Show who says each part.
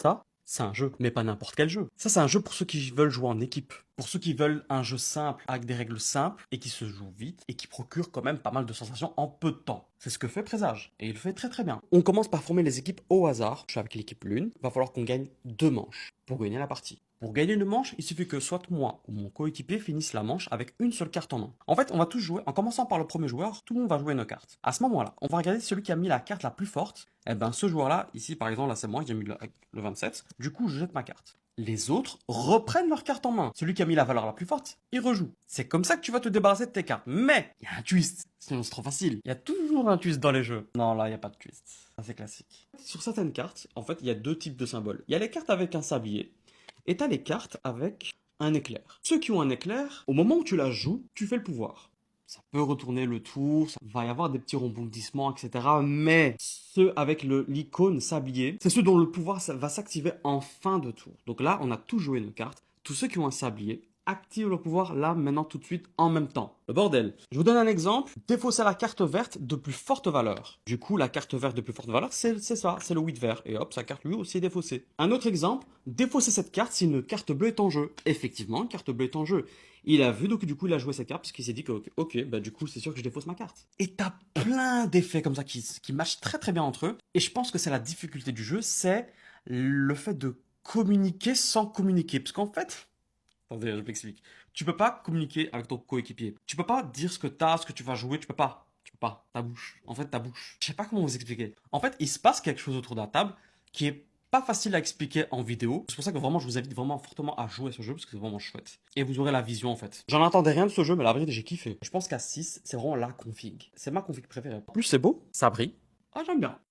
Speaker 1: Ça, c'est un jeu, mais pas n'importe quel jeu. Ça, c'est un jeu pour ceux qui veulent jouer en équipe. Pour ceux qui veulent un jeu simple, avec des règles simples, et qui se joue vite, et qui procure quand même pas mal de sensations en peu de temps. C'est ce que fait Présage. Et il le fait très très bien. On commence par former les équipes au hasard. Je suis avec l'équipe Lune. Il va falloir qu'on gagne 2 manches pour gagner la partie. Pour gagner une manche, il suffit que soit moi ou mon coéquipier finisse la manche avec une seule carte en main. En fait, on va tous jouer, en commençant par le premier joueur, tout le monde va jouer nos cartes. À ce moment-là, on va regarder celui qui a mis la carte la plus forte. Eh ben, ce joueur-là, ici par exemple, là c'est moi, j'ai mis le 27. Du coup, je jette ma carte. Les autres reprennent leur carte en main. Celui qui a mis la valeur la plus forte, il rejoue. C'est comme ça que tu vas te débarrasser de tes cartes. Mais, il y a un twist. Sinon, c'est trop facile. Il y a toujours un twist dans les jeux. Non, là, il n'y a pas de twist. Ça, c'est classique. Sur certaines cartes, en fait, il y a deux types de symboles. Il y a les cartes avec un sablier. Et t'as les cartes avec un éclair. Ceux qui ont un éclair, au moment où tu la joues, tu fais le pouvoir. Ça peut retourner le tour, ça va y avoir des petits rebondissements, etc. Mais ceux avec l'icône sablier, c'est ceux dont le pouvoir va s'activer en fin de tour. Donc là, on a tous joué nos cartes. Tous ceux qui ont un sablier activent le pouvoir là, maintenant, tout de suite, en même temps. Le bordel. Je vous donne un exemple. Défausser la carte verte de plus forte valeur. Du coup, la carte verte de plus forte valeur, c'est ça, c'est le 8 vert. Et hop, sa carte lui aussi est défaussée. Un autre exemple, défausser cette carte si une carte bleue est en jeu. Effectivement, une carte bleue est en jeu. Il a vu, donc du coup, il a joué cette carte parce qu'il s'est dit que, ok, bah du coup, c'est sûr que je défausse ma carte. Et t'as plein d'effets comme ça qui matchent très très bien entre eux. Et je pense que c'est la difficulté du jeu, c'est le fait de communiquer sans communiquer. Parce qu'en fait, attendez, je m'explique. Tu peux pas communiquer avec ton coéquipier. Tu peux pas dire ce que t'as, ce que tu vas jouer, tu peux pas. Tu peux pas. Ta bouche. En fait, ta bouche. Je sais pas comment vous expliquer. En fait, il se passe quelque chose autour de la table qui est pas facile à expliquer en vidéo. C'est pour ça que vraiment, je vous invite vraiment fortement à jouer à ce jeu parce que c'est vraiment chouette. Et vous aurez la vision en fait. J'en attendais rien de ce jeu, mais la vérité, j'ai kiffé. Je pense qu'à 6, c'est vraiment la config. C'est ma config préférée. En plus, c'est beau. Ça brille. Ah, j'aime bien.